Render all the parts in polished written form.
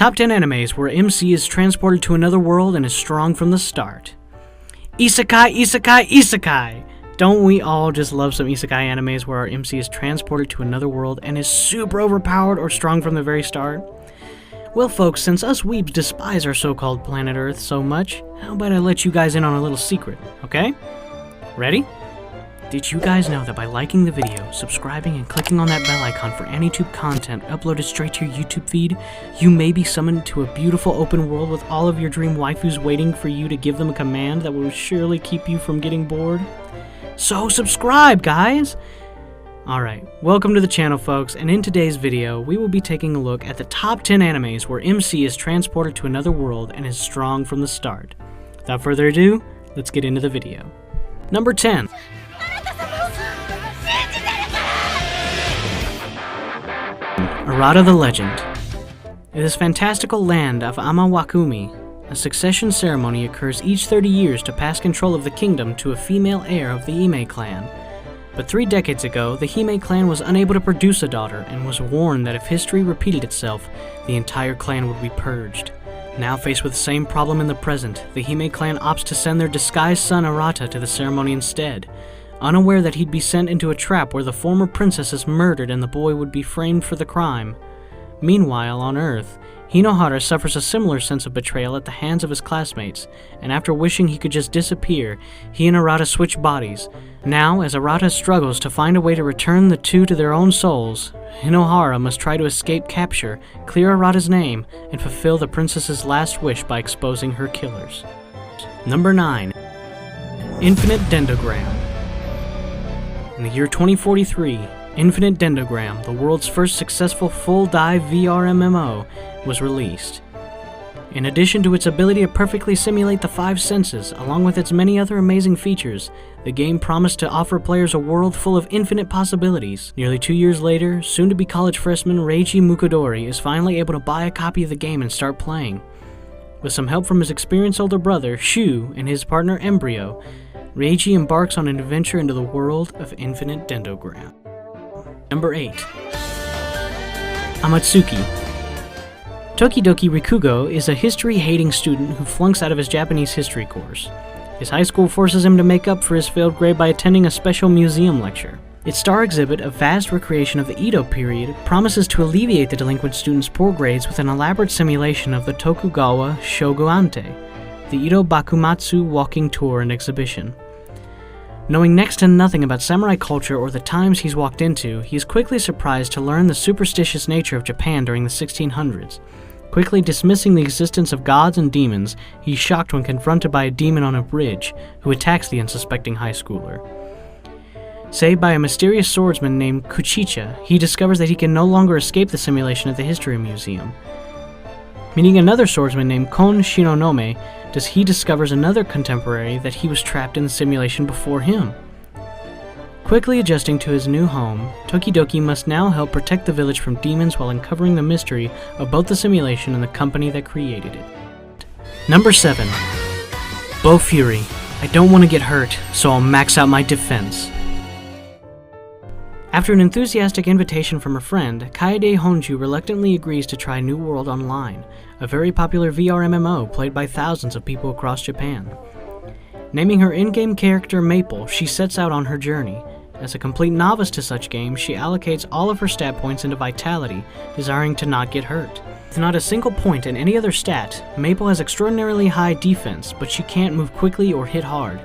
Top 10 animes where MC is transported to another world and is strong from the start. Isekai, Isekai, Isekai! Don't we all just love some Isekai animes where our MC is transported to another world and is super overpowered or strong from the very start? Well folks, since us weebs despise our so-called planet Earth so much, how about I let you guys in on a little secret, okay? Ready? Did you guys know that by liking the video, subscribing, and clicking on that bell icon for AniTube content uploaded straight to your YouTube feed, you may be summoned to a beautiful open world with all of your dream waifus waiting for you to give them a command that will surely keep you from getting bored? So subscribe, guys! Alright, welcome to the channel folks, and in today's video, we will be taking a look at the top 10 animes where MC is transported to another world and is strong from the start. Without further ado, let's get into the video. Number 10. Arata the Legend. In this fantastical land of Amawakumi, a succession ceremony occurs each 30 years to pass control of the kingdom to a female heir of the Ime clan. But 3 decades ago, the Hime clan was unable to produce a daughter and was warned that if history repeated itself, the entire clan would be purged. Now faced with the same problem in the present, the Hime clan opts to send their disguised son Arata to the ceremony instead, unaware that he'd be sent into a trap where the former princess is murdered and the boy would be framed for the crime. Meanwhile, on Earth, Hinohara suffers a similar sense of betrayal at the hands of his classmates, and after wishing he could just disappear, he and Arata switch bodies. Now, as Arata struggles to find a way to return the two to their own souls, Hinohara must try to escape capture, clear Arata's name, and fulfill the princess's last wish by exposing her killers. Number 9. Infinite Dendogram. In the year 2043, Infinite Dendogram, the world's first successful full-dive VR MMO, was released. In addition to its ability to perfectly simulate the 5 senses, along with its many other amazing features, the game promised to offer players a world full of infinite possibilities. Nearly 2 years later, soon-to-be college freshman Reiji Mukodori is finally able to buy a copy of the game and start playing. With some help from his experienced older brother, Shu, and his partner Embryo, Reiji embarks on an adventure into the world of Infinite Dendogram. Number 8. Amatsuki. Tokidoki Rikugo is a history-hating student who flunks out of his Japanese history course. His high school forces him to make up for his failed grade by attending a special museum lecture. Its star exhibit, a vast recreation of the Edo period, promises to alleviate the delinquent students' poor grades with an elaborate simulation of the Tokugawa Shogunate, the Edo Bakumatsu walking tour and exhibition. Knowing next to nothing about samurai culture or the times he's walked into, he is quickly surprised to learn the superstitious nature of Japan during the 1600s. Quickly dismissing the existence of gods and demons, he's shocked when confronted by a demon on a bridge, who attacks the unsuspecting high schooler. Saved by a mysterious swordsman named Kuchicha, he discovers that he can no longer escape the simulation at the History Museum. Meeting another swordsman named Kon Shinonome, he discovers another contemporary that he was trapped in the simulation before him. Quickly adjusting to his new home, Tokidoki must now help protect the village from demons while uncovering the mystery of both the simulation and the company that created it. Number 7. Bow Fury. I don't want to get hurt, so I'll max out my defense. After an enthusiastic invitation from her friend, Kaede Honju reluctantly agrees to try New World Online, a very popular VR MMO played by thousands of people across Japan. Naming her in-game character Maple, she sets out on her journey. As a complete novice to such games, she allocates all of her stat points into Vitality, desiring to not get hurt. With not a single point in any other stat, Maple has extraordinarily high defense, but she can't move quickly or hit hard.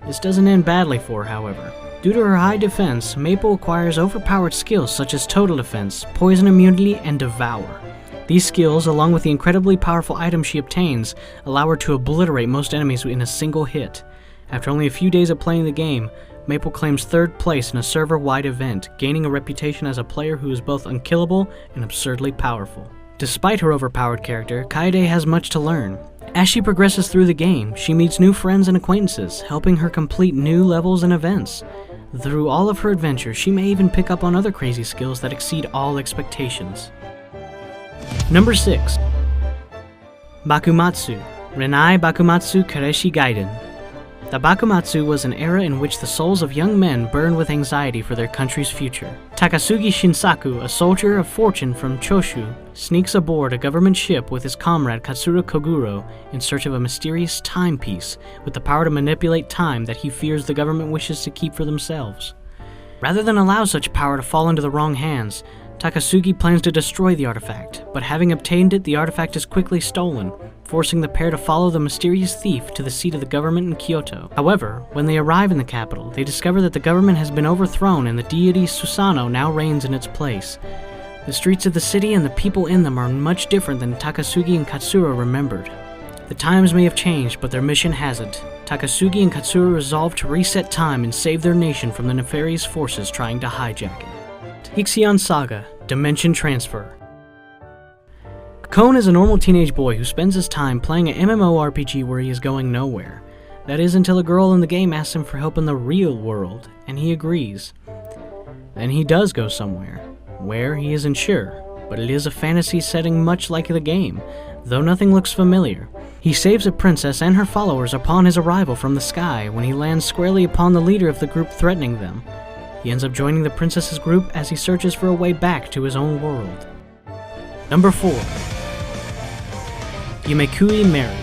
This doesn't end badly for her, however. Due to her high defense, Maple acquires overpowered skills such as Total Defense, Poison Immunity, and Devour. These skills, along with the incredibly powerful items she obtains, allow her to obliterate most enemies in a single hit. After only a few days of playing the game, Maple claims 3rd place in a server-wide event, gaining a reputation as a player who is both unkillable and absurdly powerful. Despite her overpowered character, Kaede has much to learn. As she progresses through the game, she meets new friends and acquaintances, helping her complete new levels and events. Through all of her adventures, she may even pick up on other crazy skills that exceed all expectations. Number 6. Bakumatsu. Renai Bakumatsu Kareshi Gaiden. The Bakumatsu was an era in which the souls of young men burned with anxiety for their country's future. Takasugi Shinsaku, a soldier of fortune from Choshu, sneaks aboard a government ship with his comrade Katsura Koguro in search of a mysterious timepiece with the power to manipulate time that he fears the government wishes to keep for themselves. Rather than allow such power to fall into the wrong hands, Takasugi plans to destroy the artifact, but having obtained it, the artifact is quickly stolen, forcing the pair to follow the mysterious thief to the seat of the government in Kyoto. However, when they arrive in the capital, they discover that the government has been overthrown and the deity Susanoo now reigns in its place. The streets of the city and the people in them are much different than Takasugi and Katsura remembered. The times may have changed, but their mission hasn't. Takasugi and Katsura resolve to reset time and save their nation from the nefarious forces trying to hijack it. Ixion Saga: Dimension Transfer. Kon is a normal teenage boy who spends his time playing an MMORPG where he is going nowhere. That is until a girl in the game asks him for help in the real world, and he agrees. Then he does go somewhere. Where, he isn't sure, but it is a fantasy setting much like the game, though nothing looks familiar. He saves a princess and her followers upon his arrival from the sky when he lands squarely upon the leader of the group threatening them. He ends up joining the princess's group as he searches for a way back to his own world. Number 4. Yumekui Mary.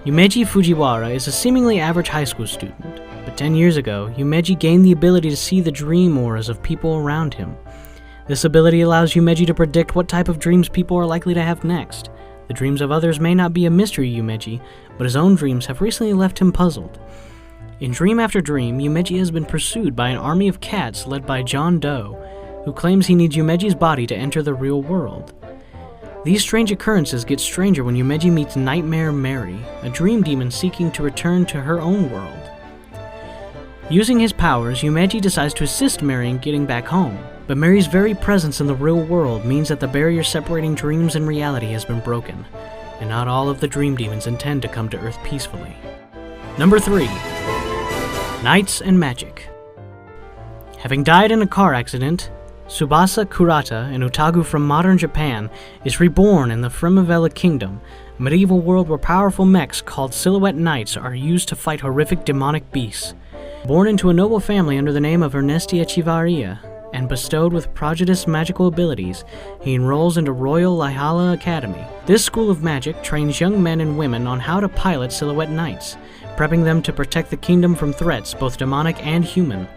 Yumeji Fujiwara is a seemingly average high school student, but 10 years ago, Yumeji gained the ability to see the dream auras of people around him. This ability allows Yumeji to predict what type of dreams people are likely to have next. The dreams of others may not be a mystery to Yumeji, but his own dreams have recently left him puzzled. In dream after dream, Yumeji has been pursued by an army of cats led by John Doe, who claims he needs Yumeji's body to enter the real world. These strange occurrences get stranger when Yumeji meets Nightmare Mary, a dream demon seeking to return to her own world. Using his powers, Yumeji decides to assist Mary in getting back home, but Mary's very presence in the real world means that the barrier separating dreams and reality has been broken, and not all of the dream demons intend to come to Earth peacefully. Number 3. Knights and Magic. Having died in a car accident, Tsubasa Kurata, an otaku from modern Japan, is reborn in the Primavera Kingdom, a medieval world where powerful mechs called Silhouette Knights are used to fight horrific demonic beasts. Born into a noble family under the name of Ernestia Chivaria, and bestowed with prodigious magical abilities, he enrolls into Royal Lihala Academy. This school of magic trains young men and women on how to pilot Silhouette Knights, prepping them to protect the kingdom from threats, both demonic and human.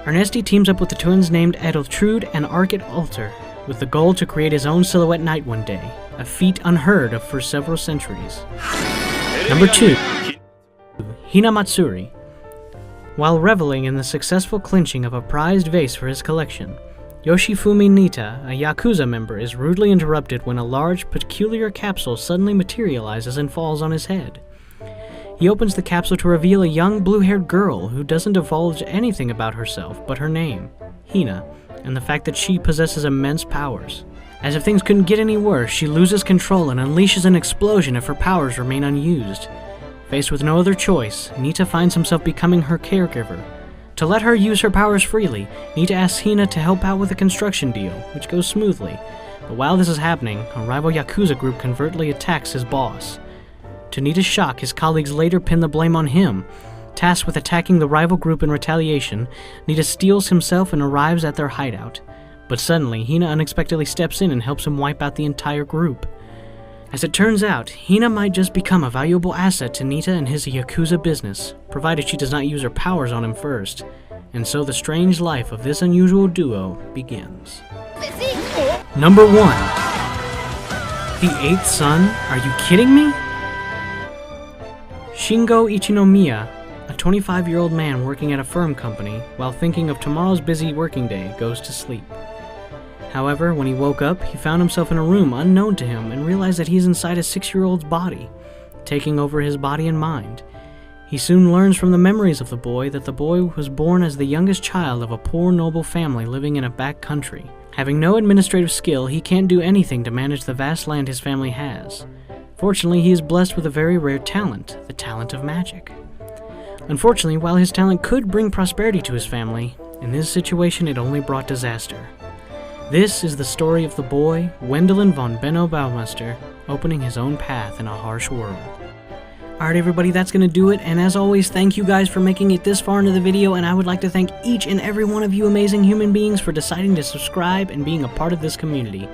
Ernesti teams up with the twins named Edeltrude and Arkit Alter, with the goal to create his own Silhouette Knight one day, a feat unheard of for several centuries. Number 2. Hinamatsuri. While reveling in the successful clinching of a prized vase for his collection, Yoshifumi Nita, a Yakuza member, is rudely interrupted when a large, peculiar capsule suddenly materializes and falls on his head. He opens the capsule to reveal a young blue-haired girl who doesn't divulge anything about herself but her name, Hina, and the fact that she possesses immense powers. As if things couldn't get any worse, she loses control and unleashes an explosion if her powers remain unused. Faced with no other choice, Nita finds himself becoming her caregiver. To let her use her powers freely, Nita asks Hina to help out with a construction deal, which goes smoothly. But while this is happening, a rival Yakuza group covertly attacks his boss. To Nita's shock, his colleagues later pin the blame on him. Tasked with attacking the rival group in retaliation, Nita steals himself and arrives at their hideout. But suddenly, Hina unexpectedly steps in and helps him wipe out the entire group. As it turns out, Hina might just become a valuable asset to Nita and his Yakuza business, provided she does not use her powers on him first. And so the strange life of this unusual duo begins. Number 1. The Eighth Son? Are you kidding me? Shingo Ichinomiya, a 25-year-old man working at a firm company, while thinking of tomorrow's busy working day, goes to sleep. However, when he woke up, he found himself in a room unknown to him and realized that he's inside a 6-year-old's body, taking over his body and mind. He soon learns from the memories of the boy that the boy was born as the youngest child of a poor noble family living in a back country. Having no administrative skill, he can't do anything to manage the vast land his family has. Fortunately, he is blessed with a very rare talent, the talent of magic. Unfortunately, while his talent could bring prosperity to his family, in this situation it only brought disaster. This is the story of the boy, Wendelin von Benno Baumeister, opening his own path in a harsh world. Alright everybody, that's going to do it, and as always, thank you guys for making it this far into the video, and I would like to thank each and every one of you amazing human beings for deciding to subscribe and being a part of this community.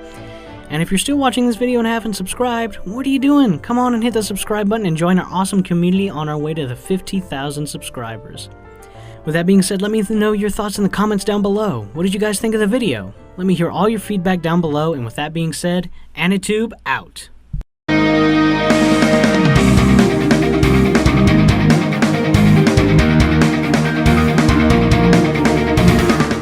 And if you're still watching this video and haven't subscribed, what are you doing? Come on and hit the subscribe button and join our awesome community on our way to the 50,000 subscribers. With that being said, let me know your thoughts in the comments down below. What did you guys think of the video? Let me hear all your feedback down below, and with that being said, Anitube out.